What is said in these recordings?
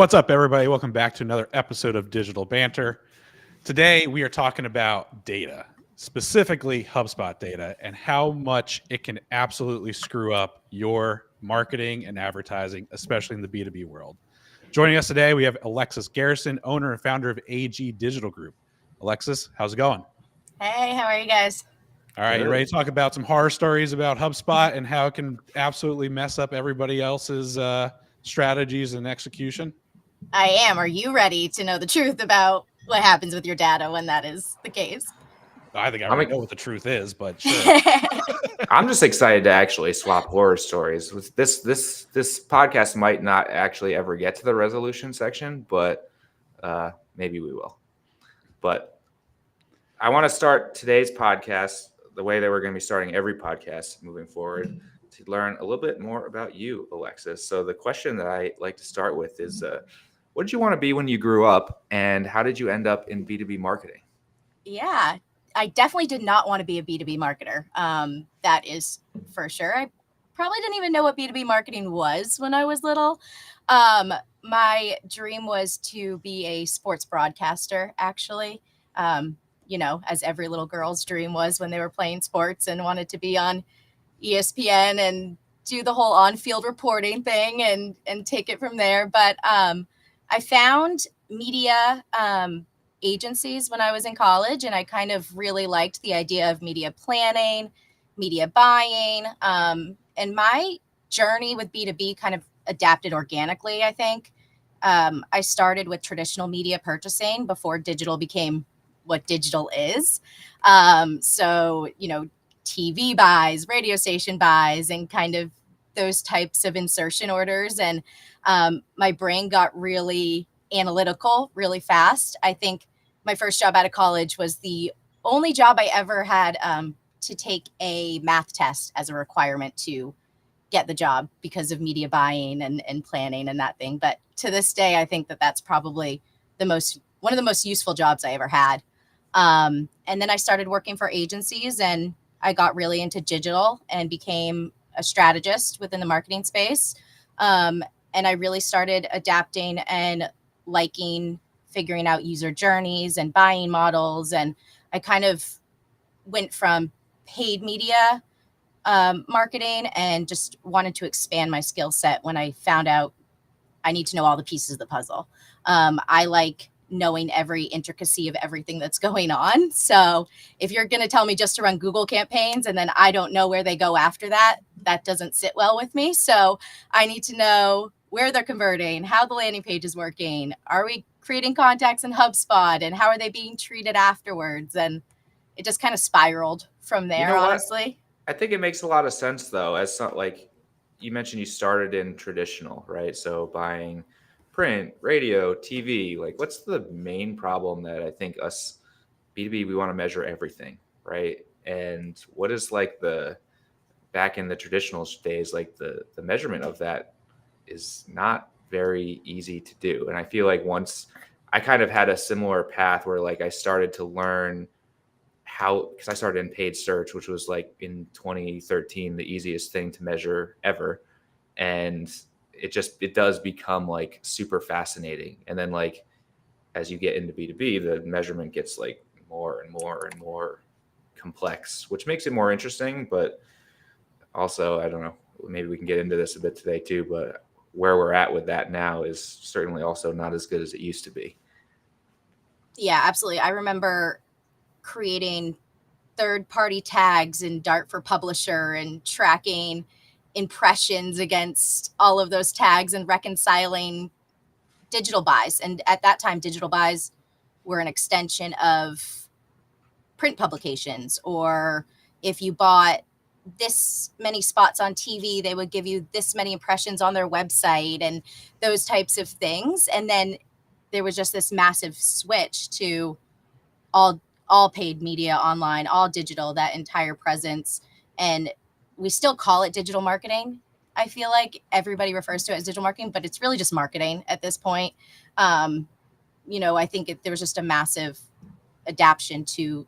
What's up, everybody? Welcome back to another episode of Digital Banter. Today, we are talking about data, specifically HubSpot data, and how much it can absolutely screw up your marketing and advertising, especially in the B2B world. Joining us today, we have Alexis Garrison, owner and founder of AG Digital Group. Alexis, how's it going? Hey, how are you guys? All right, you ready to talk about some horror stories about HubSpot and how it can absolutely mess up everybody else's strategies and execution? I am. Are you ready to know the truth about what happens with your data when that is the case? I think I already know what the truth is, but sure. I'm just excited to actually swap horror stories. This podcast might not actually ever get to the resolution section, but maybe we will. But I want to start today's podcast the way that we're going to be starting every podcast moving forward, to learn a little bit more about you, Alexis. So the question that I like to start with is, what did you want to be when you grew up, and how did you end up in B2B marketing? Yeah, I definitely did not want to be a B2B marketer. That is for sure. I probably didn't even know what B2B marketing was when I was little. My dream was to be a sports broadcaster, actually. As every little girl's dream was when they were playing sports and wanted to be on ESPN and do the whole on-field reporting thing and take it from there. But I found media agencies when I was in college, and I kind of really liked the idea of media planning, media buying, and my journey with B2B kind of adapted organically, I think. I started with traditional media purchasing before digital became what digital is. TV buys, radio station buys, and kind of those types of insertion orders. And my brain got really analytical really fast. I think my first job out of college was the only job I ever had to take a math test as a requirement to get the job because of media buying and planning and that thing. But to this day, I think that that's probably one of the most useful jobs I ever had. And then I started working for agencies, and I got really into digital and became a strategist within the marketing space. And I really started adapting and liking figuring out user journeys and buying models. And I kind of went from paid media marketing and just wanted to expand my skill set when I found out I need to know all the pieces of the puzzle. I like knowing every intricacy of everything that's going on. So if you're going to tell me just to run Google campaigns and then I don't know where they go after that, that doesn't sit well with me. So I need to know where they're converting, how the landing page is working. Are we creating contacts in HubSpot, and how are they being treated afterwards? And it just kind of spiraled from there, honestly. I think it makes a lot of sense, though, like you mentioned, you started in traditional, right? So buying print, radio, TV, like what's the main problem that I think us B2B, we want to measure everything, right? And what is like back in the traditional days, like the measurement of that is not very easy to do. And I feel like once I kind of had a similar path where like I started to learn because I started in paid search, which was like in 2013, the easiest thing to measure ever. And it does become like super fascinating. And then like, as you get into B2B, the measurement gets like more and more and more complex, which makes it more interesting. But also, I don't know, maybe we can get into this a bit today too, but where we're at with that now is certainly also not as good as it used to be. Yeah, absolutely. I remember creating third-party tags in Dart for Publisher and tracking impressions against all of those tags and reconciling digital buys. And at that time, digital buys were an extension of print publications, or if you bought this many spots on TV, they would give you this many impressions on their website and those types of things. And then there was just this massive switch to all paid media online, all digital, that entire presence. And we still call it digital marketing. I feel like everybody refers to it as digital marketing, but it's really just marketing at this point. I think there was just a massive adaptation to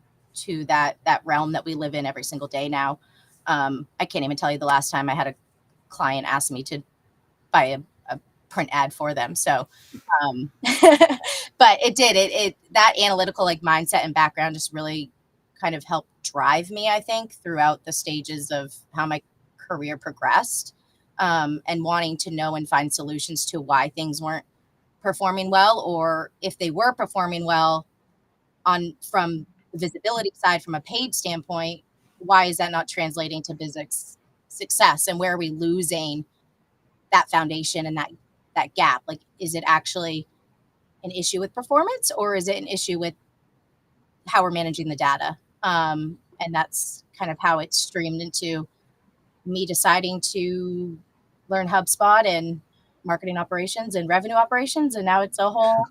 that realm that we live in every single day now. I can't even tell you the last time I had a client ask me to buy a print ad for them. So, but it did, that analytical like mindset and background just really kind of helped drive me, I think, throughout the stages of how my career progressed, and wanting to know and find solutions to why things weren't performing well, or if they were performing well from the visibility side, from a paid standpoint, why is that not translating to business success, and where are we losing that foundation and that gap? Like, is it actually an issue with performance, or is it an issue with how we're managing the data? And that's kind of how it streamed into me deciding to learn HubSpot and marketing operations and revenue operations. And now it's a whole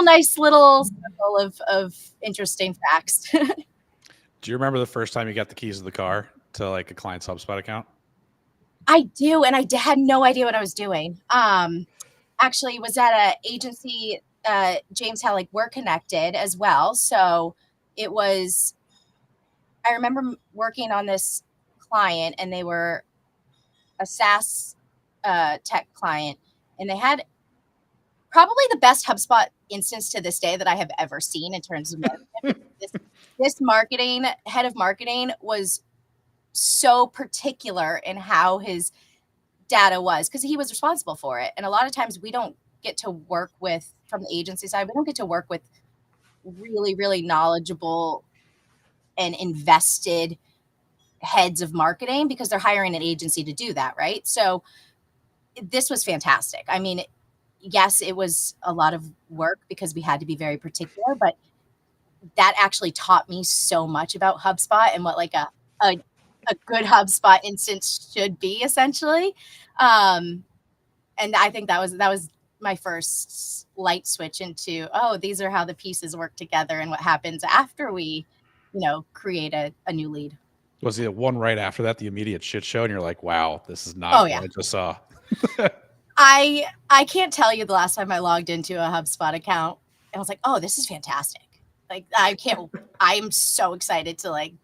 nice little circle of interesting facts. Do you remember the first time you got the keys of the car to like a client's HubSpot account? I do. And I had no idea what I was doing. Actually was at an agency, James had, like, we're connected as well. So I remember working on this client, and they were a SaaS tech client, and they had probably the best HubSpot instance to this day that I have ever seen in terms of management. This marketing head of marketing was so particular in how his data was, because he was responsible for it. And a lot of times we don't get to work with, from the agency side, we don't get to work with really, really knowledgeable and invested heads of marketing, because they're hiring an agency to do that, right? So this was fantastic. I mean, yes, it was a lot of work because we had to be very particular, but that actually taught me so much about HubSpot and what like a good HubSpot instance should be, essentially. And I think that was my first light switch into, oh, these are how the pieces work together and what happens after we, create a new lead. Was the one right after that the immediate shit show, and you're like, wow, this is not what I just saw? I can't tell you the last time I logged into a HubSpot account and I was like, oh, this is fantastic. Like, I'm so excited to like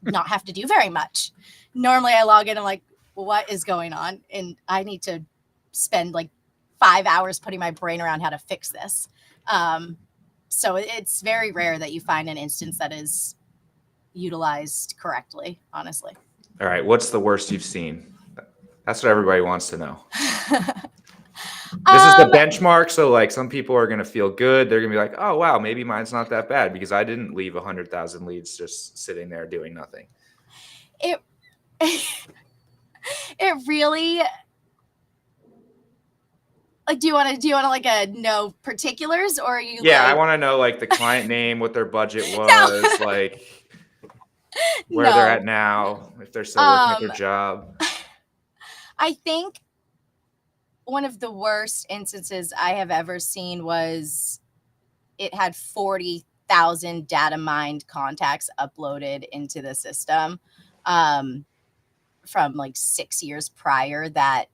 not have to do very much. Normally I log in and I'm like, what is going on? And I need to spend like 5 hours putting my brain around how to fix this. So it's very rare that you find an instance that is utilized correctly, honestly. All right. What's the worst you've seen? That's what everybody wants to know. This is the benchmark. So like some people are going to feel good. They're going to be like, oh, wow, maybe mine's not that bad because I didn't leave 100,000 leads just sitting there doing nothing. It really, like, do you want to like know particulars, or are you? Yeah, like... I want to know like the client name, what their budget was, like where they're at now, if they're still working at their job. I think one of the worst instances I have ever seen was it had 40,000 data mined contacts uploaded into the system from like 6 years prior that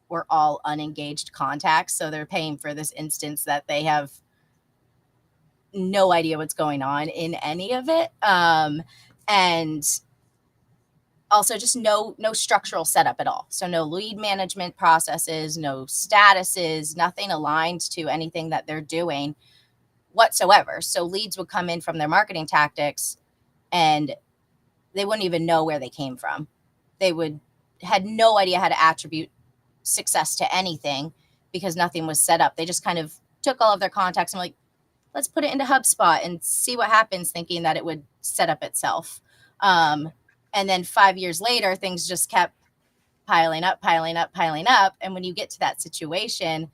were all unengaged contacts. So they're paying for this instance that they have no idea what's going on in any of it. And also just no structural setup at all. So no lead management processes, no statuses, nothing aligned to anything that they're doing whatsoever. So leads would come in from their marketing tactics and they wouldn't even know where they came from. They had no idea how to attribute success to anything because nothing was set up. They just kind of took all of their contacts and like, let's put it into HubSpot and see what happens, thinking that it would set up itself. And then 5 years later, things just kept piling up. And when you get to that situation,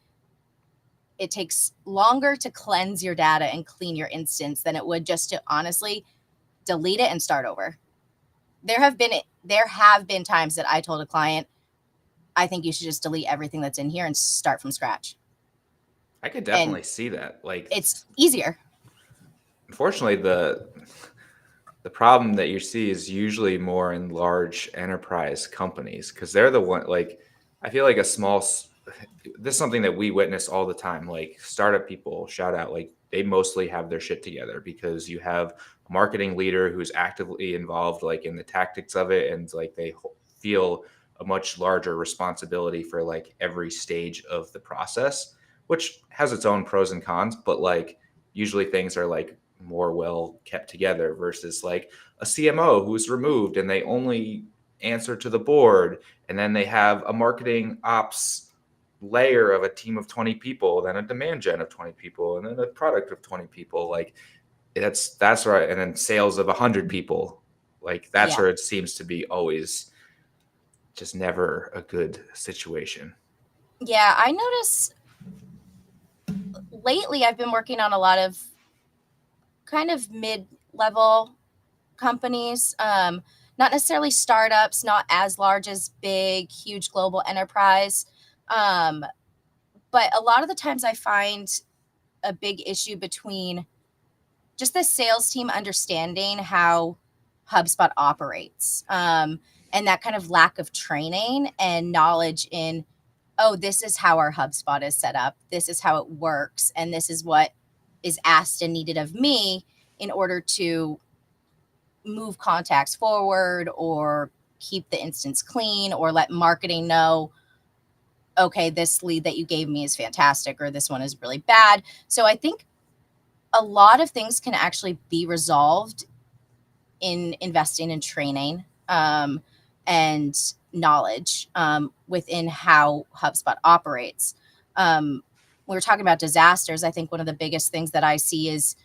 it takes longer to cleanse your data and clean your instance than it would just to honestly delete it and start over. There have been times that I told a client, I think you should just delete everything that's in here and start from scratch. I could definitely see that. Like, it's easier. Unfortunately, the problem that you see is usually more in large enterprise companies because they're the one, like, I feel like this is something that we witness all the time. Like startup people, shout out, like they mostly have their shit together because you have a marketing leader who's actively involved like in the tactics of it. And like they feel a much larger responsibility for like every stage of the process, which has its own pros and cons, but like usually things are like more well kept together versus like a CMO who's removed and they only answer to the board, and then they have a marketing ops layer of a team of 20 people, then a demand gen of 20 people, and then a product of 20 people. Like that's right. And then sales of 100 people. Like that's Yeah. where it seems to be always just never a good situation. Yeah, I notice lately I've been working on a lot of kind of mid-level companies, not necessarily startups, not as large as big, huge global enterprise. But a lot of the times I find a big issue between just the sales team understanding how HubSpot operates, and that kind of lack of training and knowledge in, oh, this is how our HubSpot is set up. This is how it works. And this is what is asked and needed of me in order to move contacts forward or keep the instance clean or let marketing know, okay, this lead that you gave me is fantastic or this one is really bad. So I think a lot of things can actually be resolved in investing in training, and knowledge, within how HubSpot operates. We were talking about disasters. I think one of the biggest things that I see is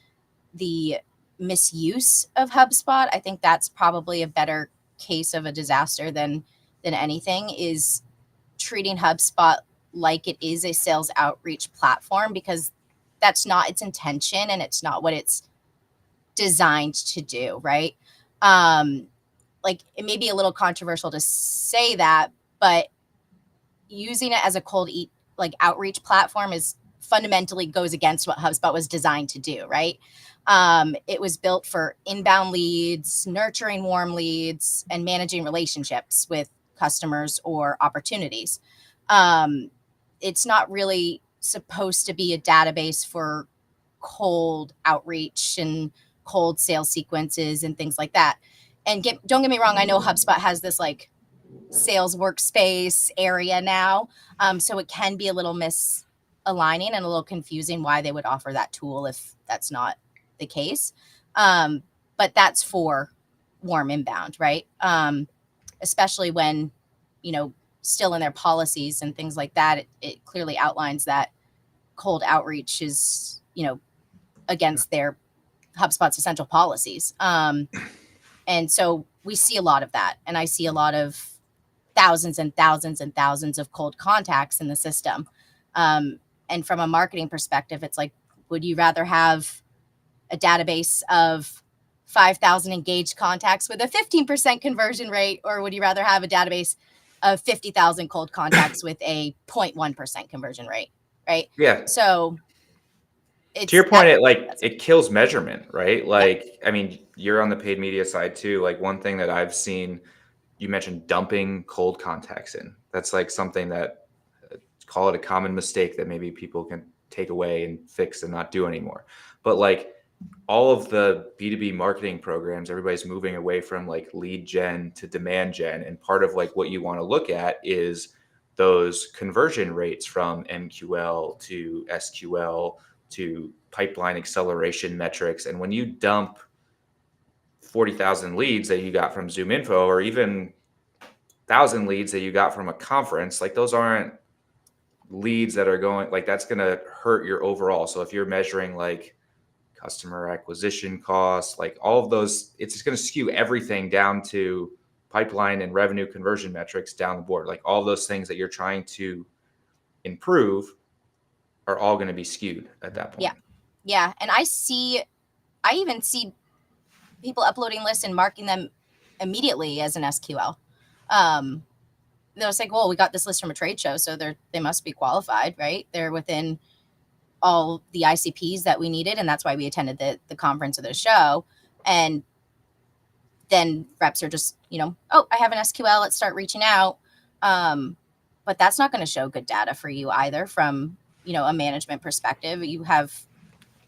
the misuse of HubSpot. I think that's probably a better case of a disaster than anything, is treating HubSpot like it is a sales outreach platform, because that's not its intention and it's not what it's designed to do, right? Like it may be a little controversial to say that, but using it as a like outreach platform is fundamentally goes against what HubSpot was designed to do, right? It was built for inbound leads, nurturing warm leads, and managing relationships with customers or opportunities. It's not really supposed to be a database for cold outreach and cold sales sequences and things like that. And don't get me wrong, I know HubSpot has this like sales workspace area now. So it can be a little misaligning and a little confusing why they would offer that tool if that's not the case. But that's for warm inbound, right? Especially when, still in their policies and things like that, it clearly outlines that cold outreach is, against their HubSpot's essential policies. And so we see a lot of that. And I see a lot of thousands and thousands and thousands of cold contacts in the system. And from a marketing perspective, it's like, would you rather have a database of 5,000 engaged contacts with a 15% conversion rate, or would you rather have a database of 50,000 cold contacts with a 0.1% conversion rate, right? Yeah. So to your point, it kills measurement, right? Like, yeah. I mean, you're on the paid media side too. Like one thing that I've seen, you mentioned dumping cold contacts in. That's like something that call it a common mistake that maybe people can take away and fix and not do anymore. But like all of the B2B marketing programs, everybody's moving away from like lead gen to demand gen. And part of like what you want to look at is those conversion rates from MQL to SQL to pipeline acceleration metrics. And when you dump 40,000 leads that you got from ZoomInfo, or even 1,000 leads that you got from a conference, like those aren't leads that are going, like that's going to hurt your overall. So if you're measuring like customer acquisition costs, like all of those, it's just going to skew everything down to pipeline and revenue conversion metrics down the board. Like all those things that you're trying to improve are all going to be skewed at that point. Yeah. Yeah. And I even see people uploading lists and marking them immediately as an SQL. They'll say, well, we got this list from a trade show, so they must be qualified, right? They're within all the ICPs that we needed, and that's why we attended the conference or the show. And then reps are just, oh, I have an SQL, let's start reaching out. But that's not going to show good data for you either from, a management perspective. You have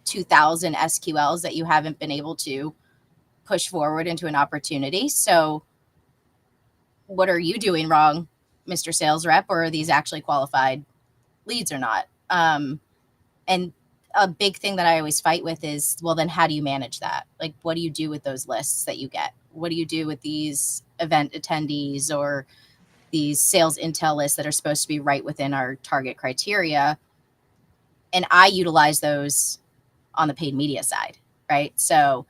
2,000 SQLs that you haven't been able to push forward into an opportunity. So what are you doing wrong Mr. Sales Rep, or are these actually qualified leads or not? And a big thing that I always fight with is, well, then how do you manage that? Like, what do you do with those lists that you get? What do you do with these event attendees or these sales intel lists that are supposed to be right within our target criteria? And I utilize those on the paid media side, right? So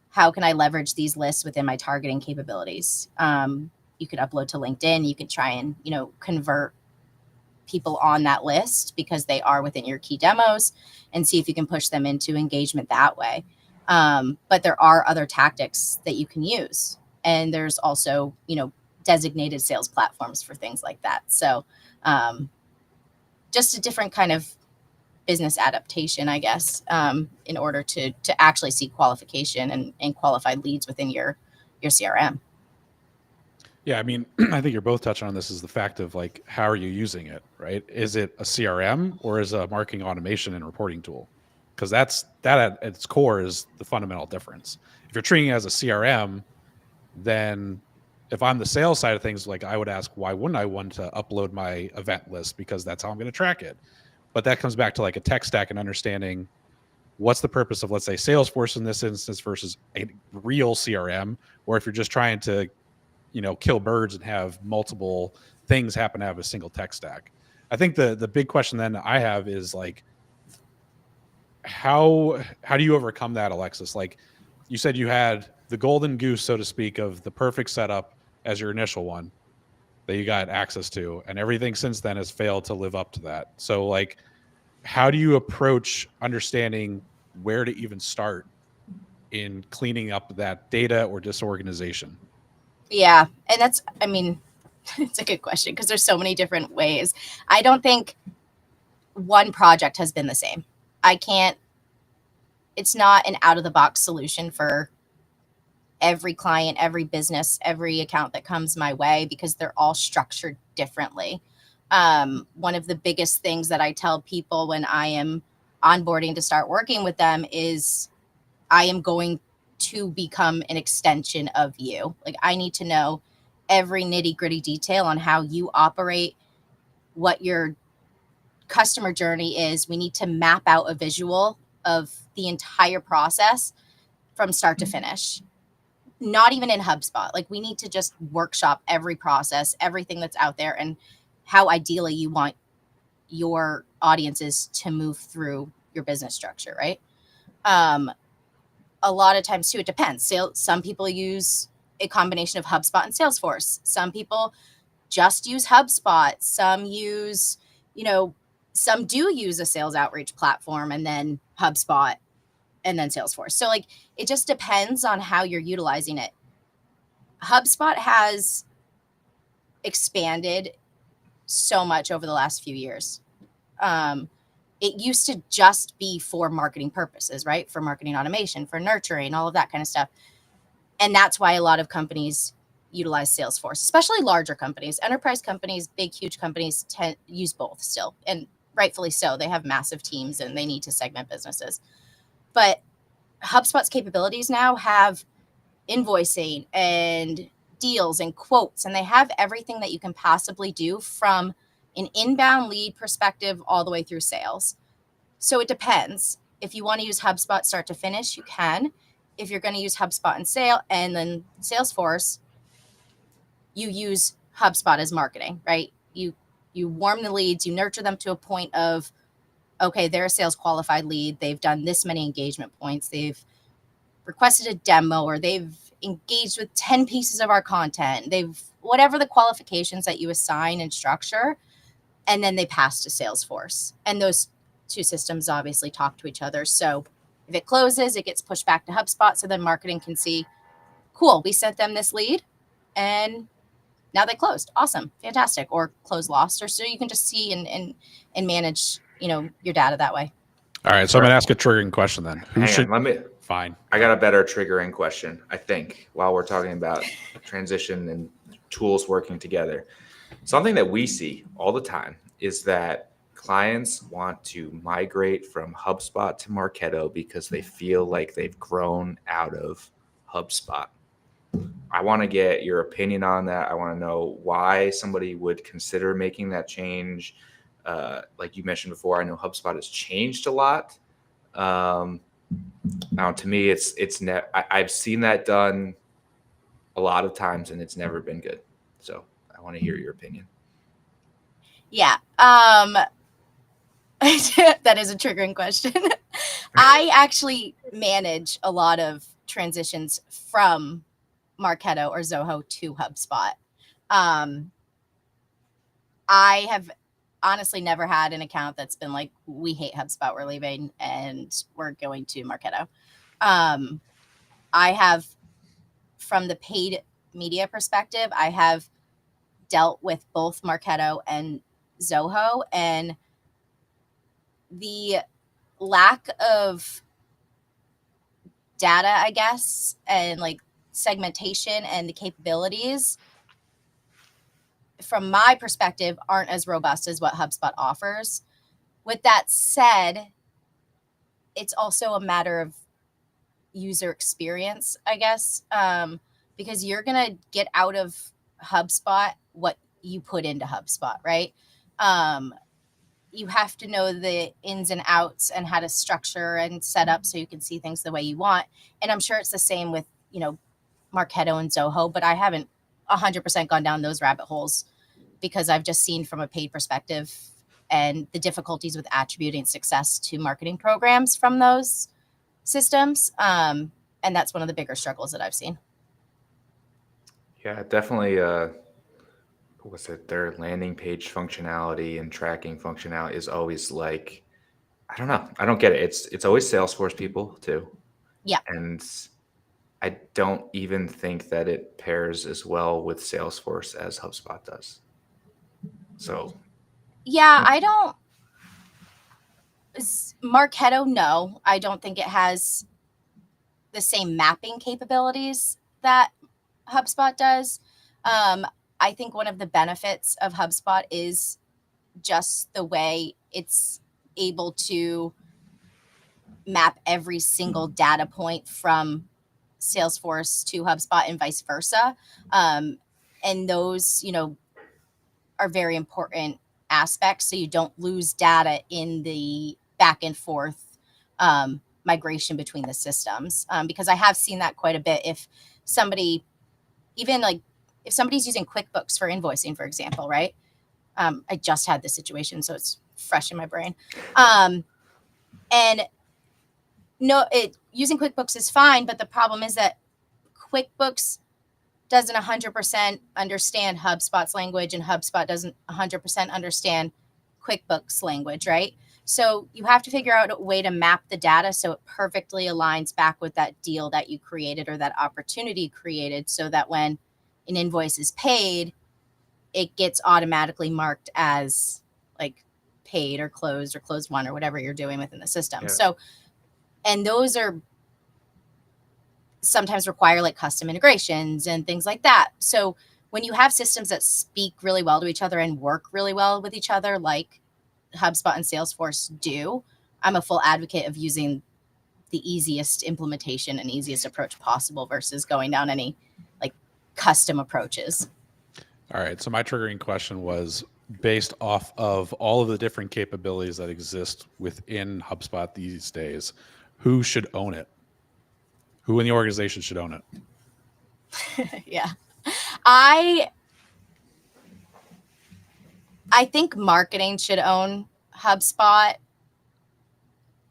how can I leverage these lists within my targeting capabilities? You could upload to LinkedIn. You could try and, convert people on that list because they are within your key demos, and see if you can push them into engagement that way. But there are other tactics that you can use. And there's also, designated sales platforms for things like that. So just a different kind of business adaptation, I guess, in order to actually see qualification and qualified leads within your CRM. Yeah, I mean, I think you're both touching on this, is the fact of like, how are you using it, right? Is it a CRM or is it a marketing automation and reporting tool? Because that at its core is the fundamental difference. If you're treating it as a CRM, then if I'm the sales side of things, like I would ask, why wouldn't I want to upload my event list? Because that's how I'm going to track it. But that comes back to like a tech stack and understanding what's the purpose of, let's say, Salesforce in this instance versus a real CRM, or if you're just trying to kill birds and have multiple things happen to have a single tech stack. I think the big question then I have is like, how do you overcome that, Alexis? Like you said, you had the golden goose, so to speak, of the perfect setup as your initial one that you got access to, and everything since then has failed to live up to that. So like, how do you approach understanding where to even start in cleaning up that data or disorganization? Yeah. And it's a good question because there's so many different ways. I don't think one project has been the same. It's not an out of the box solution for every client, every business, every account that comes my way, because they're all structured differently. One of the biggest things that I tell people when I am onboarding to start working with them is I am going to become an extension of you. Like, I need to know every nitty gritty detail on how you operate, what your customer journey is. We need to map out a visual of the entire process from start to finish. Not even in HubSpot. Like, we need to just workshop every process, everything that's out there, and how ideally you want your audiences to move through your business structure, right? A lot of times too, it depends. Some people use a combination of HubSpot and Salesforce. Some people just use HubSpot. Some do use a sales outreach platform and then HubSpot and then Salesforce. So like, it just depends on how you're utilizing it. HubSpot has expanded so much over the last few years. It used to just be for marketing purposes, right? For marketing automation, for nurturing, all of that kind of stuff. And that's why a lot of companies utilize Salesforce, especially larger companies. Enterprise companies, big, huge companies use both still. And rightfully so. They have massive teams and they need to segment businesses. But HubSpot's capabilities now have invoicing and deals and quotes, and they have everything that you can possibly do from an inbound lead perspective all the way through sales. So it depends. If you want to use HubSpot start to finish, you can. If you're going to use HubSpot and then Salesforce, you use HubSpot as marketing, right? You warm the leads, you nurture them to a point of, okay, they're a sales qualified lead. They've done this many engagement points. They've requested a demo, or they've engaged with 10 pieces of our content. Whatever the qualifications that you assign and structure, and then they pass to Salesforce. And those two systems obviously talk to each other. So if it closes, it gets pushed back to HubSpot. So then marketing can see, cool, we sent them this lead and now they closed. Awesome. Fantastic. Or close lost. Or so you can just see and manage, your data that way. All right. So I'm going to ask a triggering question then. Fine. I got a better triggering question, I think, while we're talking about transition and tools working together. Something that we see all the time is that clients want to migrate from HubSpot to Marketo because they feel like they've grown out of HubSpot. I want to get your opinion on that. I want to know why somebody would consider making that change. Like you mentioned before, I know HubSpot has changed a lot. Now, to me, I've seen that done a lot of times, and it's never been good. So I want to hear your opinion. Yeah. That is a triggering question. I actually manage a lot of transitions from Marketo or Zoho to HubSpot. I have honestly never had an account that's been like, we hate HubSpot, we're leaving, and we're going to Marketo. I have, from the paid media perspective, I have dealt with both Marketo and Zoho, and the lack of data, I guess, and like segmentation and the capabilities from my perspective aren't as robust as what HubSpot offers. With that said, it's also a matter of user experience, I guess, because you're going to get out of HubSpot what you put into HubSpot, right? You have to know the ins and outs and how to structure and set up so you can see things the way you want. And I'm sure it's the same with, Marketo and Zoho, but I haven't 100% gone down those rabbit holes because I've just seen from a paid perspective and the difficulties with attributing success to marketing programs from those systems. And that's one of the bigger struggles that I've seen. Yeah, definitely. Their landing page functionality and tracking functionality is always like, I don't know. I don't get it. It's always Salesforce people too. Yeah. And I don't even think that it pairs as well with Salesforce as HubSpot does. So yeah, Marketo, no, I don't think it has the same mapping capabilities that HubSpot does. I think one of the benefits of HubSpot is just the way it's able to map every single data point from Salesforce to HubSpot and vice versa. And those, are very important aspects so you don't lose data in the back and forth migration between the systems. Because I have seen that quite a bit. If somebody's using QuickBooks for invoicing, for example, right? I just had this situation, so it's fresh in my brain. And using QuickBooks is fine, but the problem is that QuickBooks doesn't 100% understand HubSpot's language, and HubSpot doesn't 100% understand QuickBooks language, right? So you have to figure out a way to map the data so it perfectly aligns back with that deal that you created or that opportunity created, so that when an invoice is paid, it gets automatically marked as like paid or closed won or whatever you're doing within the system. Yeah. So, and those are sometimes require like custom integrations and things like that. So when you have systems that speak really well to each other and work really well with each other, like HubSpot and Salesforce do, I'm a full advocate of using the easiest implementation and easiest approach possible versus going down any like custom approaches. All right. So my triggering question was based off of all of the different capabilities that exist within HubSpot these days, who should own it? Who in the organization should own it? Yeah. I think marketing should own HubSpot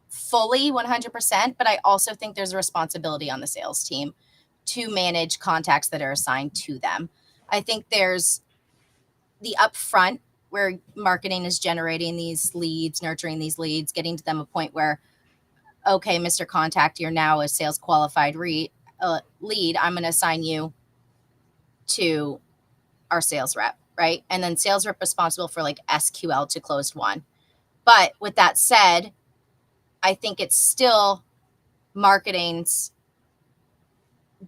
fully 100%, but I also think there's a responsibility on the sales team to manage contacts that are assigned to them. I think there's the upfront where marketing is generating these leads, nurturing these leads, getting to them a point where, okay, Mr. Contact, you're now a sales qualified lead. I'm going to assign you to our sales rep, right? And then sales rep responsible for like SQL to closed won. But with that said, I think it's still marketing's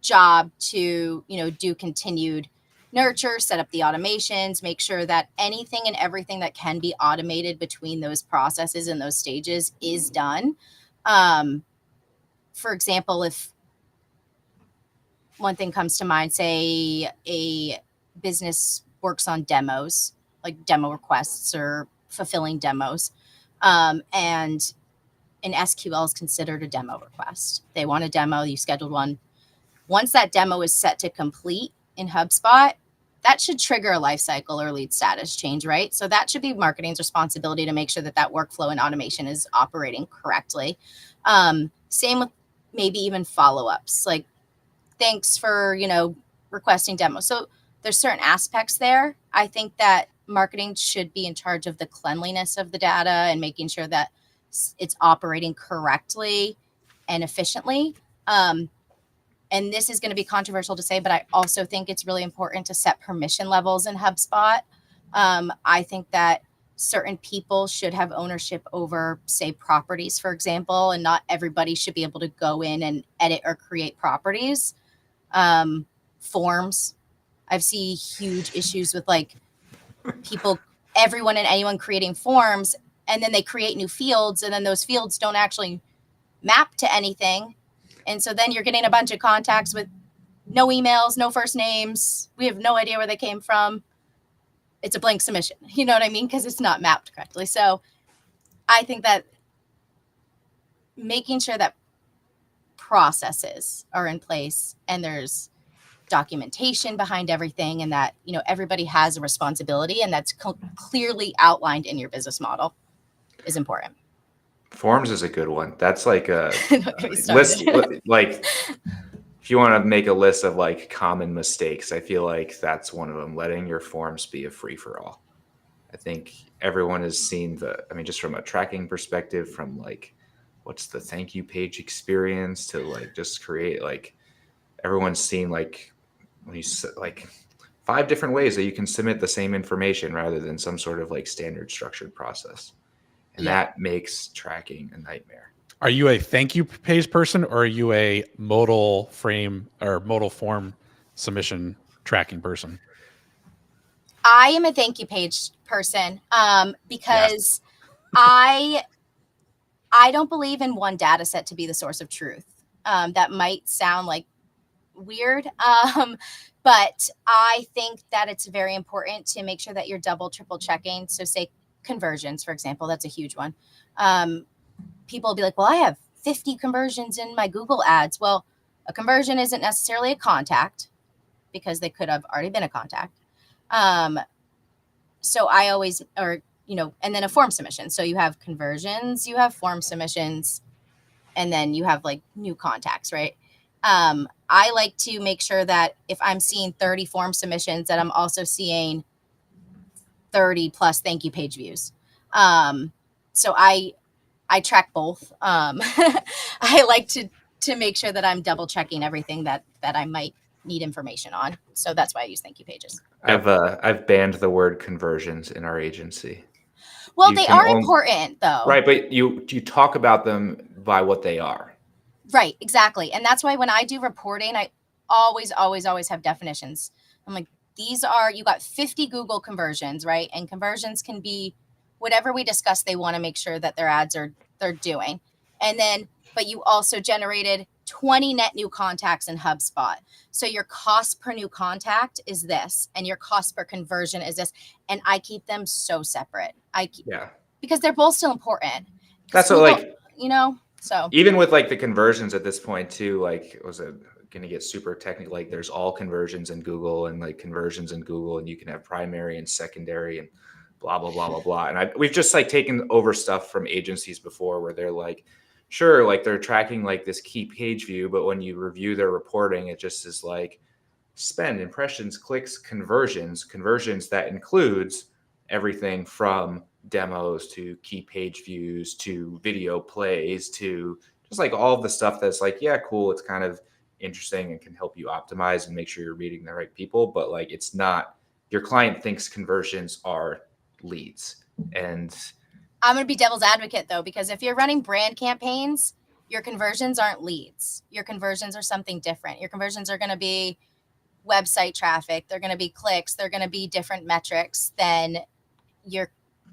job to, do continued nurture, set up the automations, make sure that anything and everything that can be automated between those processes and those stages is done. For example, if one thing comes to mind, say a business works on demos, like demo requests or fulfilling demos. And an SQL is considered a demo request. They want a demo, you scheduled one. Once that demo is set to complete in HubSpot, that should trigger a lifecycle or lead status change, right? So that should be marketing's responsibility to make sure that that workflow and automation is operating correctly. Same with maybe even follow-ups, like thanks for, requesting demos. So there's certain aspects there. I think that marketing should be in charge of the cleanliness of the data and making sure that it's operating correctly and efficiently. And this is going to be controversial to say, but I also think it's really important to set permission levels in HubSpot. I think that certain people should have ownership over, say, properties, for example, and not everybody should be able to go in and edit or create properties. Forms. I've seen huge issues with like people, everyone and anyone creating forms, and then they create new fields, and then those fields don't actually map to anything. And so then you're getting a bunch of contacts with no emails, no first names. We have no idea where they came from. It's a blank submission. You know what I mean? Because it's not mapped correctly. So I think that making sure that processes are in place and there's documentation behind everything, and that, everybody has a responsibility and that's clearly outlined in your business model is important. Forms is a good one. That's like a List. Like if you want to make a list of like common mistakes, I feel like that's one of them. Letting your forms be a free for all. I think everyone has seen just from a tracking perspective, from like what's the thank you page experience to like just create, like everyone's seen like when you like 5 different ways that you can submit the same information rather than some sort of like standard structured process. And that makes tracking a nightmare. Are you a thank you page person, or are you a modal frame or modal form submission tracking person? I am a thank you page person because I don't believe in one data set to be the source of truth. That might sound like weird, but I think that it's very important to make sure that you're double, triple checking. So say conversions, for example, that's a huge one. People will be like, well, I have 50 conversions in my Google ads. Well, a conversion isn't necessarily a contact because they could have already been a contact. So I always, and then a form submission. So you have conversions, you have form submissions, and then you have like new contacts, right? I like to make sure that if I'm seeing 30 form submissions, that I'm also seeing 30 plus thank you page views. So I track both. I like to make sure that I'm double checking everything that I might need information on. So that's why I use thank you pages. I've banned the word conversions in our agency. Well, they are important though. Right, but you talk about them by what they are. Right, exactly. And that's why when I do reporting, I always have definitions. I'm like, you got 50 Google conversions, right? And conversions can be whatever we discuss they want to make sure that their ads they're doing. And then, but you also generated 20 net new contacts in HubSpot. So your cost per new contact is this, and your cost per conversion is this. And I keep them so separate. Because they're both still important. That's what, like, so even with like the conversions at this point too, like, was it going to get super technical? Like there's all conversions in Google and like conversions in Google, and you can have primary and secondary and blah, blah, blah, blah, blah. And we've just like taken over stuff from agencies before where they're like, sure, like they're tracking like this key page view, but when you review their reporting, it just is like spend, impressions, clicks, conversions that includes everything from demos to key page views to video plays to just like all of the stuff that's like, yeah, cool. It's kind of interesting and can help you optimize and make sure you're reading the right people. But like, it's not, your client thinks conversions are leads. And I'm going to be devil's advocate though, because if you're running brand campaigns, your conversions aren't leads. Your conversions are something different. Your conversions are going to be website traffic. They're going to be clicks. They're going to be different metrics than your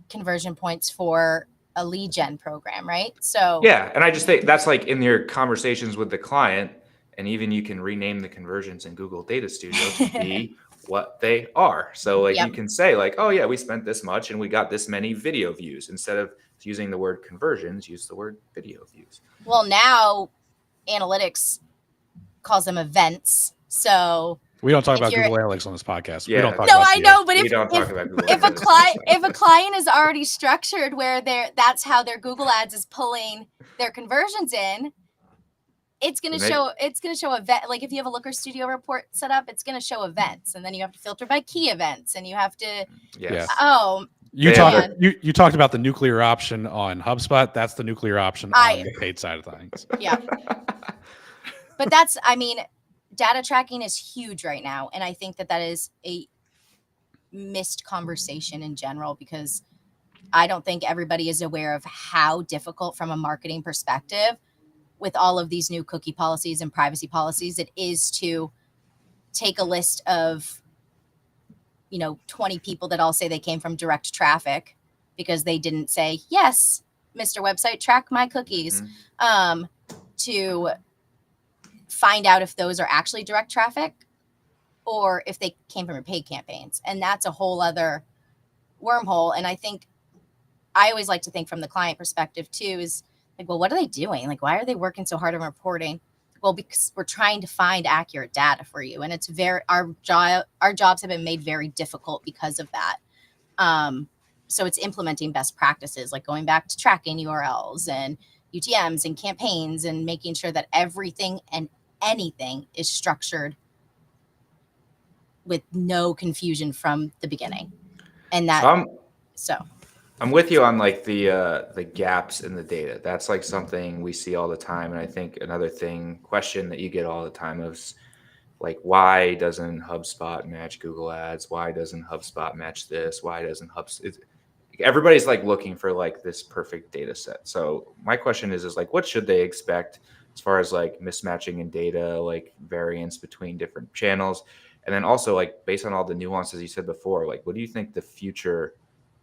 conversion points for a lead gen program, right? So yeah, and I just think that's like in your conversations with the client, And even you can rename the conversions in Google Data Studio to be what they are. So like you can say like, oh yeah, we spent this much and we got this many video views. Instead of using the word conversions, use the word video views. Well, now analytics calls them events. So we don't talk about Google Analytics on this podcast. Yeah. We don't talk no, about I know, but if a client is already structured where that's how their Google ads is pulling their conversions in, it's going to show event. Like if you have a Looker Studio report set up, it's going to show events, and then you have to filter by key events, and you have to you talked about the nuclear option on HubSpot. That's the nuclear option on the paid side of things. Yeah. But data tracking is huge right now. And I think that is a missed conversation in general, because I don't think everybody is aware of how difficult from a marketing perspective with all of these new cookie policies and privacy policies it is to take a list of 20 people that all say they came from direct traffic because they didn't say, yes, Mr. Website, track my cookies, to find out if those are actually direct traffic or if they came from your paid campaigns. And that's a whole other wormhole. And I think I always like to think from the client perspective too, is like, well, what are they doing? Like, why are they working so hard on reporting? Well, because we're trying to find accurate data for you. And it's our jobs have been made very difficult because of that. So it's implementing best practices, like going back to tracking URLs and UTMs and campaigns and making sure that everything and anything is structured with no confusion from the beginning. And that, I'm with you on like the gaps in the data. That's like something we see all the time. And I think another question that you get all the time is like, why doesn't HubSpot match Google Ads? Why doesn't HubSpot match this? Why doesn't HubSpot? Everybody's like looking for like this perfect data set. So my question is like, what should they expect as far as like mismatching in data, like variance between different channels? And then also like based on all the nuances you said before, like, what do you think the future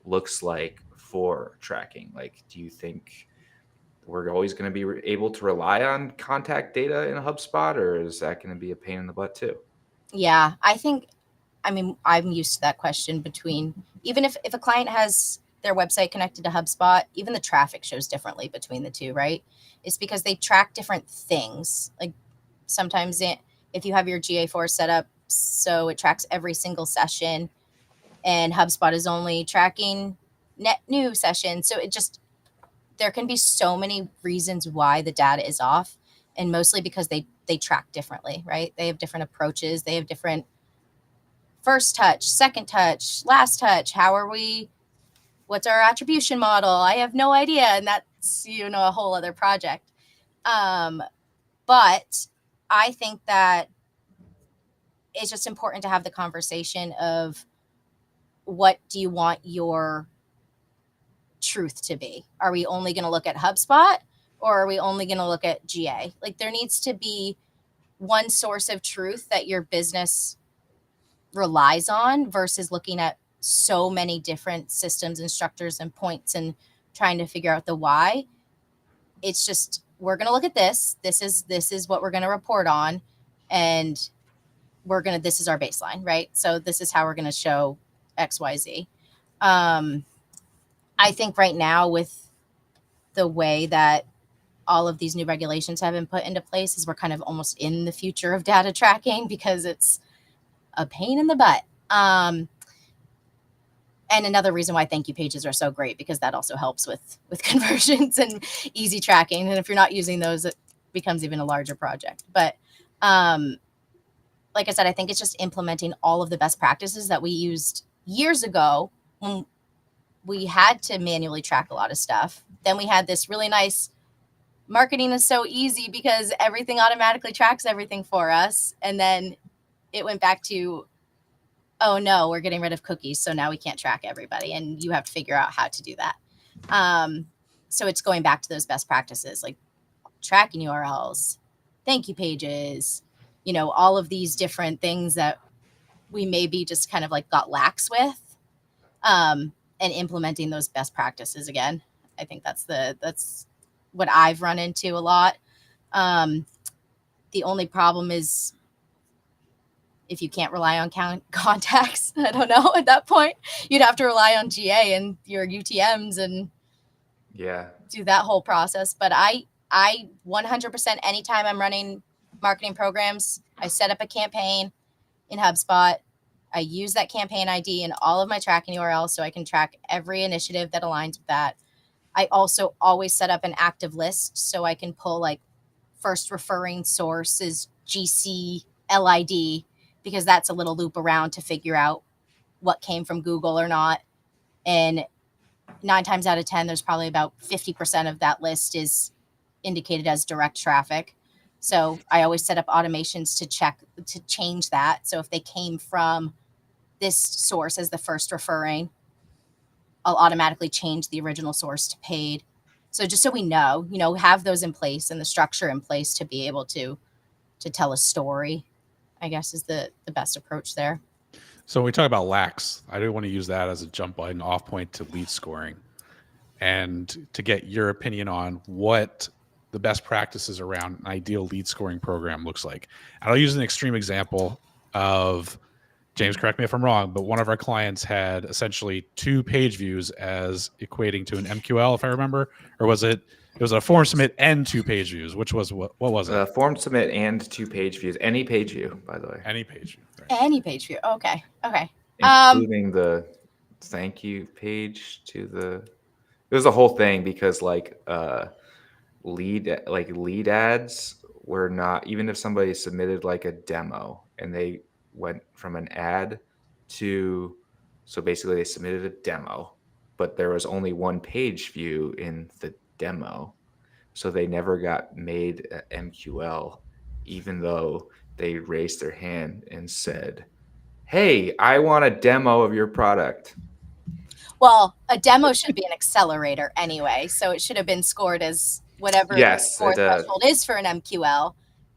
looks like for tracking? Like, do you think we're always going to be able to rely on contact data in a HubSpot, or is that going to be a pain in the butt too? Yeah, I'm used to that question between, even if a client has their website connected to HubSpot, even the traffic shows differently between the two, right? It's because they track different things. Like sometimes if you have your GA4 set up, so it tracks every single session, and HubSpot is only tracking net new sessions. So there can be so many reasons why the data is off, and mostly because they track differently, right? They have different approaches. They have different first touch, second touch, last touch. What's our attribution model? I have no idea. And that's, a whole other project. But I think that it's just important to have the conversation of, what do you want your truth to be? Are we only going to look at HubSpot, or are we only going to look at GA? Like there needs to be one source of truth that your business relies on versus looking at so many different systems and structures and points and trying to figure out the why. It's just, we're going to look at this. This is what we're going to report on. And this is our baseline, right? So this is how we're going to show XYZ. I think right now with the way that all of these new regulations have been put into place is we're kind of almost in the future of data tracking, because it's a pain in the butt. And another reason why thank you pages are so great, because that also helps with conversions and easy tracking. And if you're not using those, it becomes even a larger project. But like I said, I think it's just implementing all of the best practices that we used years ago when we had to manually track a lot of stuff. Then we had this really nice marketing is so easy because everything automatically tracks everything for us. And then it went back to, oh no, we're getting rid of cookies, so now we can't track everybody, and you have to figure out how to do that. So it's going back to those best practices, like tracking URLs, thank you pages, all of these different things that we maybe just kind of like got lax with, and implementing those best practices again. I think that's what I've run into a lot. The only problem is if you can't rely on contacts, I don't know, at that point, you'd have to rely on GA and your UTMs and do that whole process. But I 100%, anytime I'm running marketing programs, I set up a campaign in HubSpot. I use that campaign ID in all of my tracking URLs so I can track every initiative that aligns with that. I also always set up an active list so I can pull like first referring source is GC LID, because that's a little loop around to figure out what came from Google or not. And 9 times out of 10, there's probably about 50% of that list is indicated as direct traffic. So I always set up automations to change that. So if they came from this source as the first referring, I'll automatically change the original source to paid. So just so we know, have those in place and the structure in place to be able to tell a story, I guess, is the best approach there. So when we talk about lax, I do want to use that as a jumping off point to lead scoring and to get your opinion on what the best practices around an ideal lead scoring program looks like. And I'll use an extreme example of, James, correct me if I'm wrong, but one of our clients had essentially 2 page views as equating to an MQL, if I remember, or was it was a form submit and 2 page views? Which was what was it? Form submit and 2 page views. Any page view, by the way. Any page view. Right. Any page view. Okay. Including the thank you page to the. It was a whole thing because lead ads were not, even if somebody submitted like a demo and they went from an ad to, so basically they submitted a demo, but there was only 1 page view in the demo. So they never got made an MQL, even though they raised their hand and said, hey, I want a demo of your product. Well, a demo should be an accelerator anyway. So it should have been scored as whatever the score threshold is for an MQL.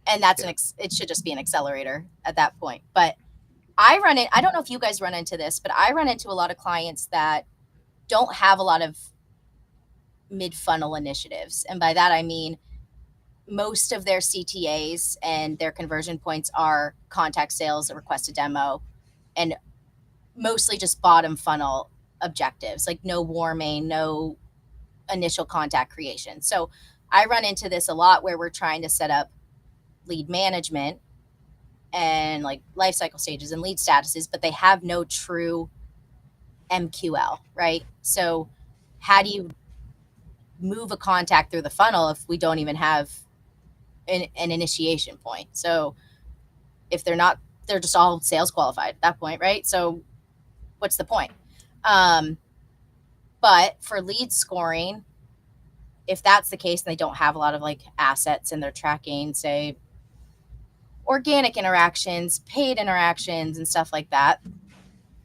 And that's it should just be an accelerator at that point. But I don't know if you guys run into this, but I run into a lot of clients that don't have a lot of mid-funnel initiatives. And by that, I mean, most of their CTAs and their conversion points are contact sales, a request a demo, and mostly just bottom funnel objectives, like no warming, no initial contact creation. So I run into this a lot where we're trying to set up lead management and like life cycle stages and lead statuses, but they have no true MQL, right? So how do you move a contact through the funnel if we don't even have an initiation point? So if they're just all sales qualified at that point, right? So what's the point? But for lead scoring, if that's the case and they don't have a lot of like assets and they're tracking, say, organic interactions, paid interactions, and stuff like that,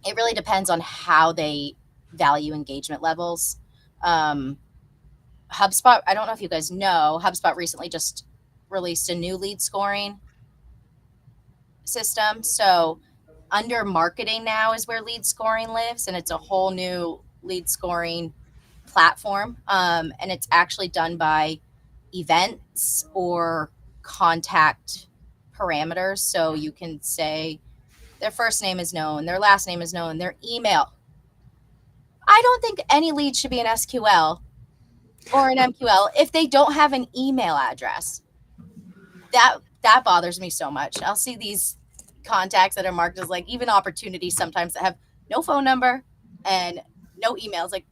it really depends on how they value engagement levels. HubSpot, I don't know if you guys know, HubSpot recently just released a new lead scoring system. So under marketing now is where lead scoring lives, and it's a whole new lead scoring platform. And it's actually done by events or contact parameters. So you can say their first name is known, their last name is known, their email. I don't think any lead should be an SQL or an MQL if they don't have an email address. That bothers me so much. I'll see these contacts that are marked as like even opportunities sometimes that have no phone number and no emails. Like,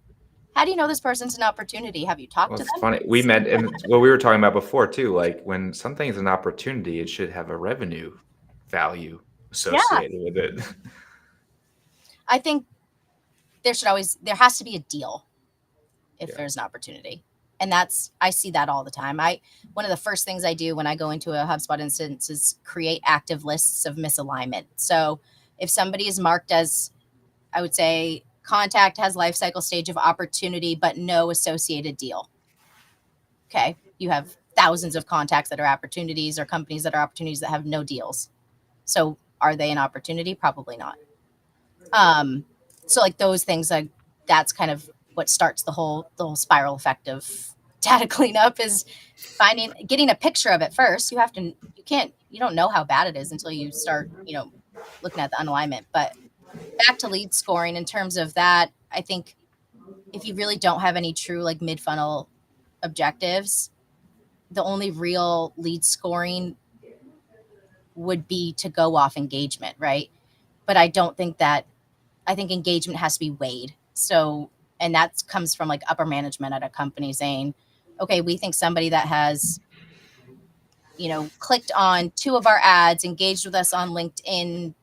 how do you know this person's an opportunity? Have you talked to them? It's funny. We met, and what we were talking about before too, like when something is an opportunity, it should have a revenue value associated with it. I think there has to be a deal if there's an opportunity. And I see that all the time. One of the first things I do when I go into a HubSpot instance is create active lists of misalignment. So if somebody is marked as, I would say, contact has life cycle stage of opportunity, but no associated deal. Okay. You have thousands of contacts that are opportunities or companies that are opportunities that have no deals. So are they an opportunity? Probably not. So like those things, like that's kind of what starts the whole spiral effect of data cleanup is getting a picture of it first. You don't know how bad it is until you start, looking at the unalignment. But back to lead scoring in terms of that, I think if you really don't have any true like mid-funnel objectives, the only real lead scoring would be to go off engagement, right? But I think engagement has to be weighed. So, and that comes from like upper management at a company saying, okay, we think somebody that has, clicked on 2 of our ads, engaged with us on LinkedIn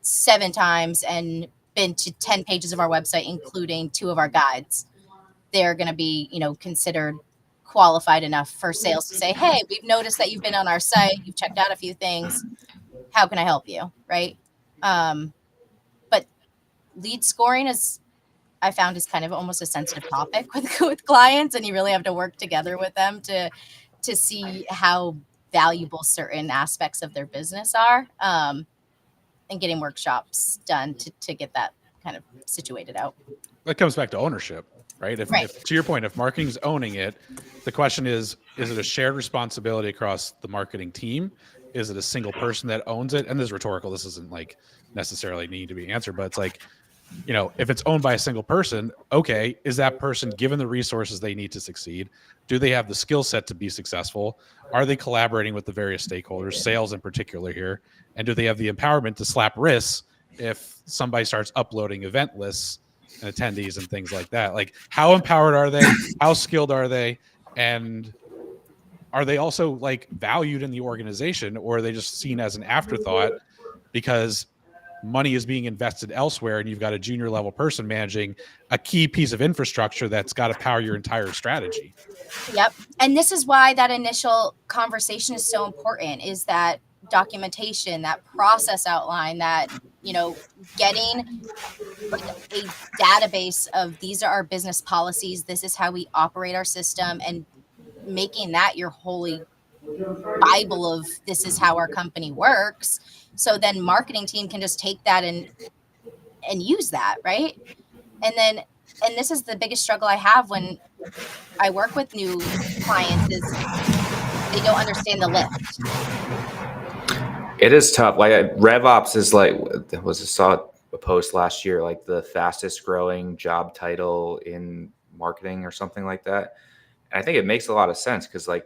7 times, and been to 10 pages of our website, including 2 of our guides, they're going to be, considered qualified enough for sales to say, hey, we've noticed that you've been on our site, you've checked out a few things. How can I help you? Right. But lead scoring I found is kind of almost a sensitive topic with clients, and you really have to work together with them to see how valuable certain aspects of their business are, and getting workshops done to get that kind of situated out. That comes back to ownership, right? If to your point, if marketing's owning it, the question is it a shared responsibility across the marketing team? Is it a single person that owns it? And this is rhetorical. This isn't like necessarily need to be answered, but it's like, if it's owned by a single person, okay, is that person given the resources they need to succeed? Do they have the skill set to be successful? Are they collaborating with the various stakeholders, sales in particular here? And do they have the empowerment to slap wrists if somebody starts uploading event lists and attendees and things like that? Like, how empowered are they? How skilled are they? And are they also like valued in the organization, or are they just seen as an afterthought because money is being invested elsewhere and you've got a junior level person managing a key piece of infrastructure that's got to power your entire strategy? Yep. And this is why that initial conversation is so important, is that documentation, that process outline, that, getting like a database of these are our business policies, this is how we operate our system, and making that your holy Bible of this is how our company works. So then marketing team can just take that and use that, right? And this is the biggest struggle I have when I work with new clients is they don't understand the lift. It is tough. Like RevOps is like, saw a post last year, like the fastest growing job title in marketing or something like that. And I think it makes a lot of sense because like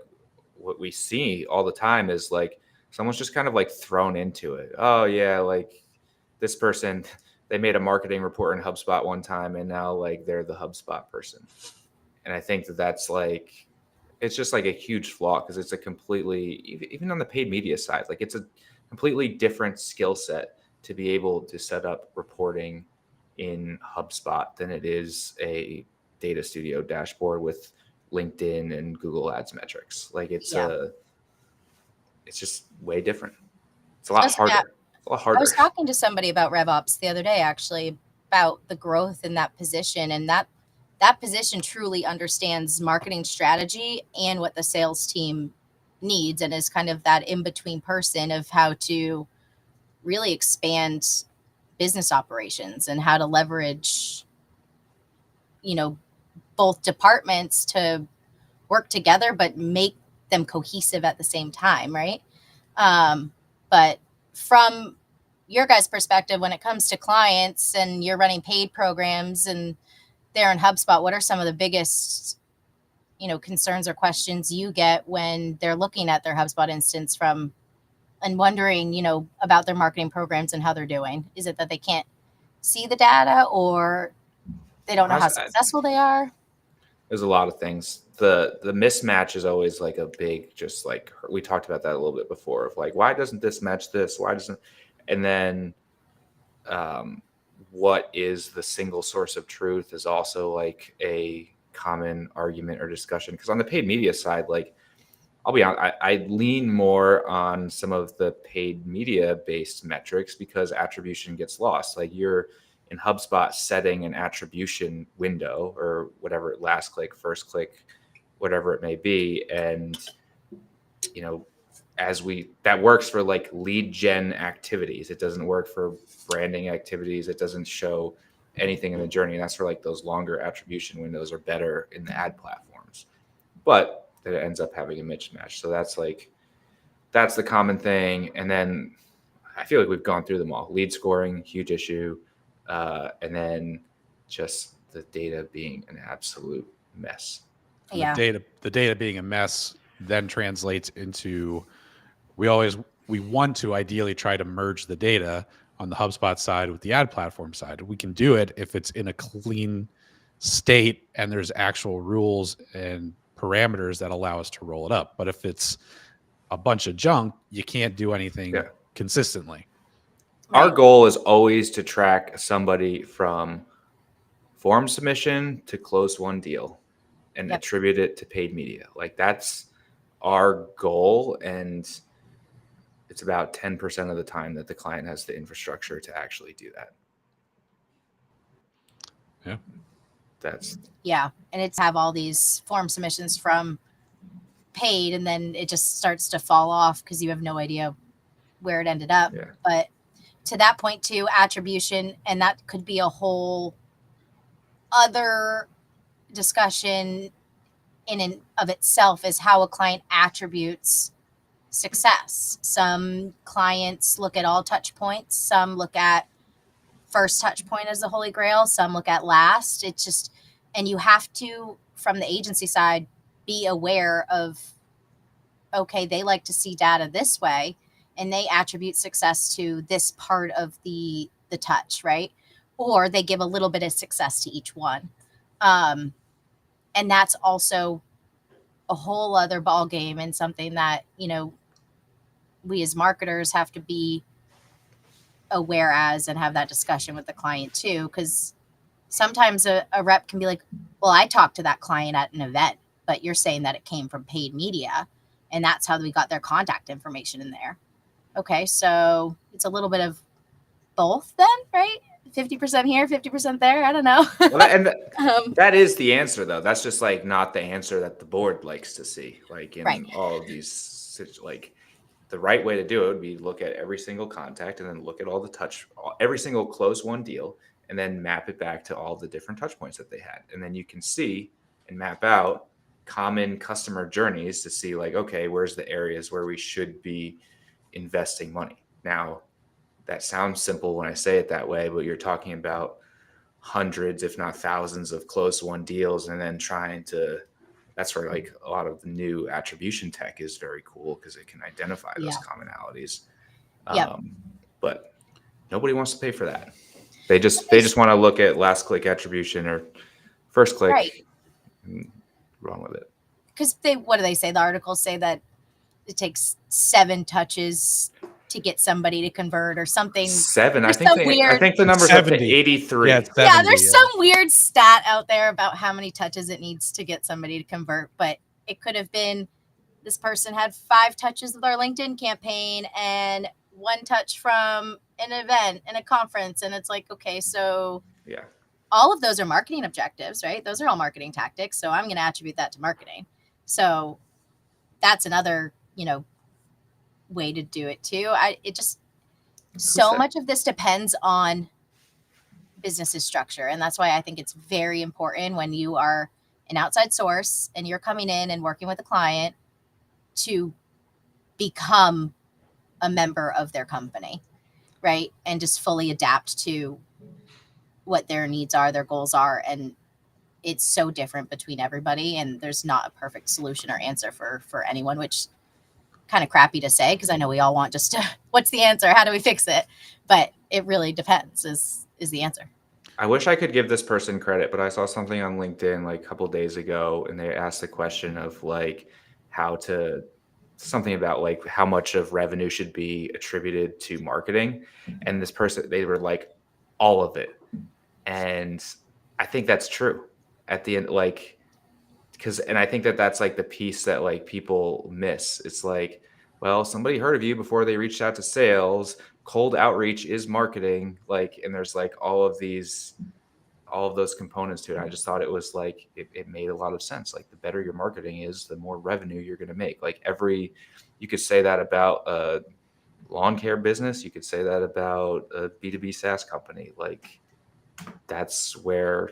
what we see all the time is like someone's just kind of like thrown into it. Oh yeah, like this person, they made a marketing report in HubSpot one time and now like they're the HubSpot person. And I think that's like, it's just like a huge flaw because it's a completely, even on the paid media side, like it's a completely different skill set to be able to set up reporting in HubSpot than it is a data studio dashboard with LinkedIn and Google Ads metrics. Like it's just way different. It's a lot harder. I was talking to somebody about RevOps the other day, actually, about the growth in that position, and that position truly understands marketing strategy and what the sales team needs, and is kind of that in-between person of how to really expand business operations and how to leverage, both departments to work together, but make them cohesive at the same time, right? But from your guys' perspective, when it comes to clients and you're running paid programs and they're in HubSpot, what are some of the biggest, concerns or questions you get when they're looking at their HubSpot instance and wondering, about their marketing programs and how they're doing? Is it that they can't see the data, or they don't know how successful they are? There's a lot of things. The mismatch is always like a big, just like we talked about that a little bit before, of like, why doesn't this match this? Why doesn't, and then what is the single source of truth is also like a common argument or discussion. Because on the paid media side, like I'll be honest, I lean more on some of the paid media based metrics because attribution gets lost. Like you're in HubSpot setting an attribution window or whatever, last click, first click, whatever it may be. And, that works for like lead gen activities. It doesn't work for branding activities. It doesn't show anything in the journey. And that's for like those longer attribution windows are better in the ad platforms. but it ends up having a mismatch. So that's the common thing. And then I feel like we've gone through them all. Lead scoring, huge issue. And then just the data being an absolute mess. And Yeah. the data being a mess then translates into we want to ideally try to merge the data on the HubSpot side with the ad platform side. We can do it if it's in a clean state and there's actual rules and parameters that allow us to roll it up. But if it's a bunch of junk, you can't do anything consistently. Our goal is always to track somebody from form submission to close one deal and attribute it to paid media. Like that's our goal. And it's about 10% of the time that the client has the infrastructure to actually do that. Yeah. And it's have all these form submissions from paid, and then it just starts to fall off because you have no idea where it ended up. Yeah. But to that point too, attribution, and that could be a whole other discussion in and of itself, is how a client attributes success. Some clients look at all touch points, some look at first touch point as the holy grail, some look at last. It's just, and you have to, from the agency side, be aware of, okay, they like to see data this way and they attribute success to this part of the touch, right? Or they give a little bit of success to each one. And that's also a whole other ball game, and something that, you know, we as marketers have to be aware as and have that discussion with the client too. Because sometimes a rep can be like, well, I talked to that client at an event, but you're saying that it came from paid media and that's how we got their contact information in there. Okay, so it's a little bit of both then, right? 50% here, 50% there. I don't know. Well, that is the answer, though. That's just like not the answer that the board likes to see. Like in all of these, like the right way to do it would be look at every single contact and then look at all the every single close one deal, and then map it back to all the different touch points that they had. And then you can see and map out common customer journeys to see like, okay, where's the areas where we should be investing money. Now, that sounds simple when I say it that way, but you're talking about hundreds, if not thousands of close one deals, and then that's where like a lot of the new attribution tech is very cool because it can identify those commonalities. But nobody wants to pay for that. They just want to look at last click attribution or first click and run with it. Because what do they say? The articles say that it takes 7 touches to get somebody to convert or something. 7. I think the number's 70. up to 83. Yeah, 70, there's some weird stat out there about how many touches it needs to get somebody to convert, but it could have been this person had 5 touches with our LinkedIn campaign and 1 touch from an event and a conference, and it's like, okay, so all of those are marketing objectives, right? Those are all marketing tactics, so I'm going to attribute that to marketing. So that's another, way to do it too. So much of this depends on business's structure. And that's why I think it's very important when you are an outside source and you're coming in and working with a client to become a member of their company, right? And just fully adapt to what their needs are, their goals are. And it's so different between everybody. And there's not a perfect solution or answer for anyone, which kind of crappy to say, because I know we all want just to, what's the answer? How do we fix it? But it really depends is the answer. I wish I could give this person credit, but I saw something on LinkedIn like a couple of days ago, and they asked the question of like something about like how much of revenue should be attributed to marketing. And this person, they were like, all of it. And I think that's true at the end, like, and I think that's like the piece that like people miss. It's like, well, somebody heard of you before they reached out to sales. Cold outreach is marketing. Like, and there's like all of those components to it. I just thought it was like, it made a lot of sense. Like the better your marketing is, the more revenue you're going to make. Like you could say that about a lawn care business. You could say that about a B2B SaaS company. Like that's where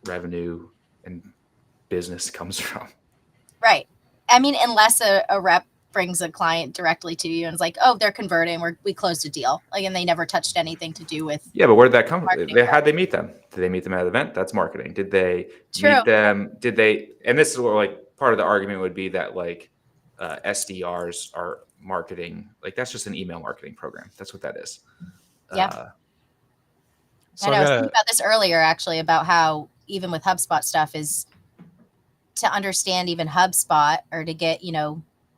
revenue and business comes from. Right. I mean, unless a rep brings a client directly to you and it's like, oh, they're converting, we closed a deal. Like, and they never touched anything to do with Yeah, but where did that come from? marketing. How'd they meet them? Did they meet them at an event? That's marketing. Did they True. meet them? Did they, and this is where like part of the argument would be that like SDRs are marketing, like that's just an email marketing program. That's what that is. Yeah. So I was thinking about this earlier, actually, about how even with HubSpot stuff is to understand even HubSpot or to get,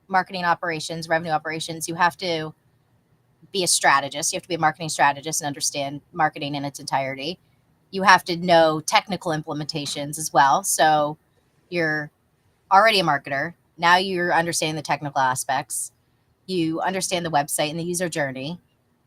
marketing operations, revenue operations, you have to be a strategist. You have to be a marketing strategist and understand marketing in its entirety. You have to know technical implementations as well. So you're already a marketer. Now you're understanding the technical aspects. You understand the website and the user journey.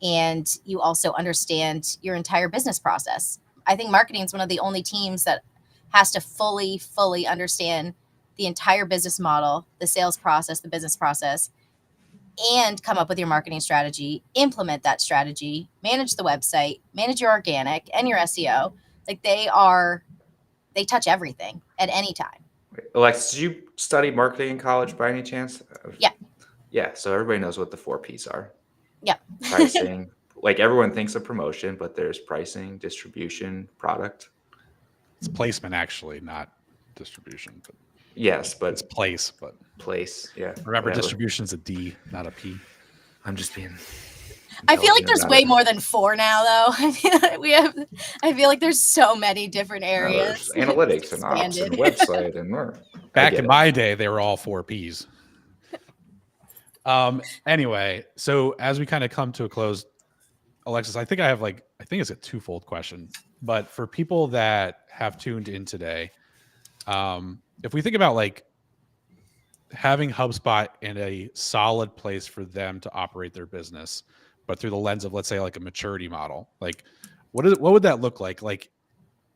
And you also understand your entire business process. I think marketing is one of the only teams that has to fully understand the entire business model, the sales process, the business process, and come up with your marketing strategy, implement that strategy, manage the website, manage your organic and your SEO. Like they touch everything at any time. Alexis, did you study marketing in college by any chance? Yeah. Yeah. So everybody knows what the 4 Ps are. Yeah. Pricing. Like everyone thinks of promotion, but there's pricing, distribution, product. it's placement, actually, not distribution. But Yes, but it's place. But place. Yeah. remember, whatever. distribution is a D, not a P. I'm just being. I feel like intelligent there's about way it. more than 4 now, though. I feel like there's so many different No, areas. there's analytics and ops and Expanded. website and more. Back in my day, they were all 4 Ps. Anyway, so as we kind of come to a close, Alexis, I think it's a twofold question, but for people that have tuned in today, if we think about like having HubSpot in a solid place for them to operate their business, but through the lens of, let's say, like a maturity model, like what would that look like? Like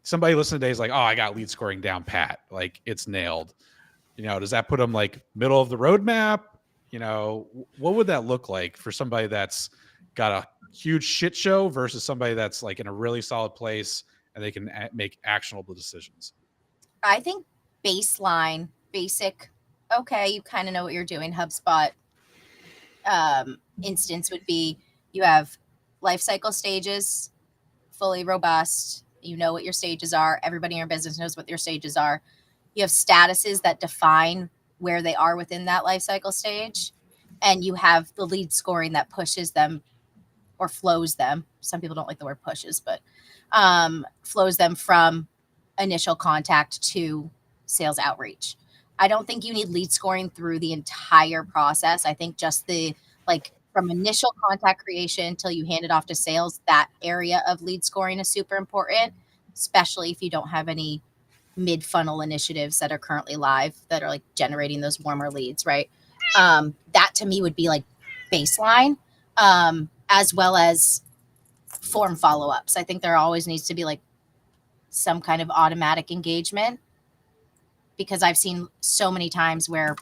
somebody listening today is like, oh, I got lead scoring down pat, like it's nailed. Does that put them like middle of the roadmap? What would that look like for somebody that's got a huge shit show versus somebody that's like in a really solid place and they can make actionable decisions? I think baseline, basic, okay, you kind of know what you're doing. HubSpot instance would be you have life cycle stages, fully robust. You know what your stages are. Everybody in your business knows what your stages are. You have statuses that define where they are within that life cycle stage. And you have the lead scoring that pushes them or flows them. Some people don't like the word pushes, but flows them from initial contact to sales outreach. I don't think you need lead scoring through the entire process. I think just from initial contact creation until you hand it off to sales, that area of lead scoring is super important, especially if you don't have any mid-funnel initiatives that are currently live that are like generating those warmer leads, right? That to me would be like baseline, as well as form follow-ups. I think there always needs to be like some kind of automatic engagement, because I've seen so many times where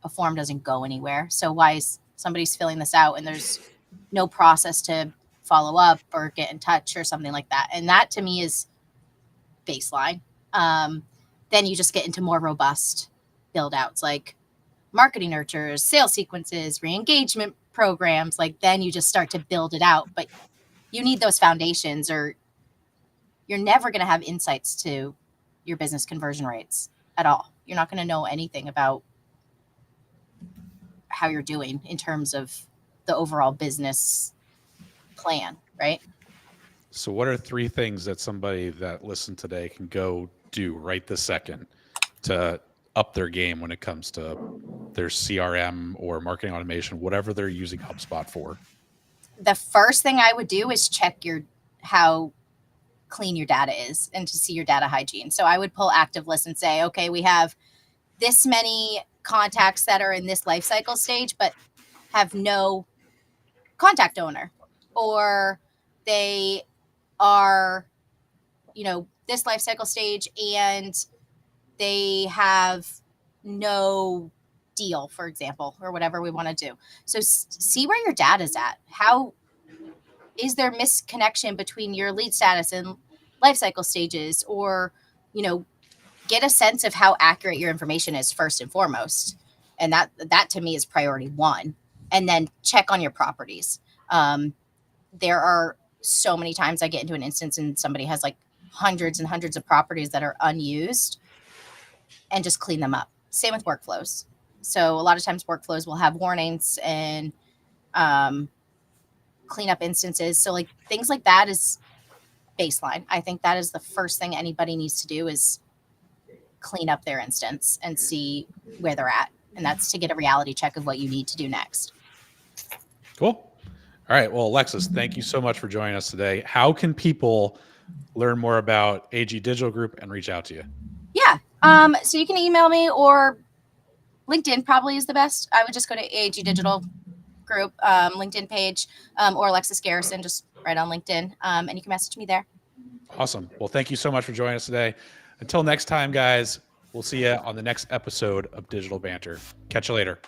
a form doesn't go anywhere. So why is somebody's filling this out and there's no process to follow up or get in touch or something like that? And that to me is baseline. Then you just get into more robust build outs like marketing nurtures, sales sequences, re-engagement programs. Like then you just start to build it out, but you need those foundations or you're never going to have insights to your business conversion rates at all. You're not going to know anything about how you're doing in terms of the overall business plan, right? So what are 3 things that somebody that listened today can go do right this second to up their game when it comes to their CRM or marketing automation, whatever they're using HubSpot for? The first thing I would do is check how clean your data is and to see your data hygiene. So I would pull active lists and say, okay, we have this many contacts that are in this life cycle stage, but have no contact owner, or they are, this life cycle stage and they have no deal, for example, or whatever we want to do. So see where your data's at. How is there misconnection between your lead status and life cycle stages, or, get a sense of how accurate your information is first and foremost. And that to me is priority one. And then check on your properties. There are so many times I get into an instance and somebody has like hundreds and hundreds of properties that are unused, and just clean them up. Same with workflows. So a lot of times workflows will have warnings and clean up instances. So like things like that is baseline. I think that is the first thing anybody needs to do is clean up their instance and see where they're at. And that's to get a reality check of what you need to do next. Cool. All right. Well, Alexis, thank you so much for joining us today. How can people learn more about AG Digital Group and reach out to you? Yeah. So you can email me, or LinkedIn probably is the best. I would just go to AG Digital Group LinkedIn page, or Alexis Garrison, just right on LinkedIn. And you can message me there. Awesome. Well, thank you so much for joining us today. Until next time, guys, we'll see you on the next episode of Digital Banter. Catch you later.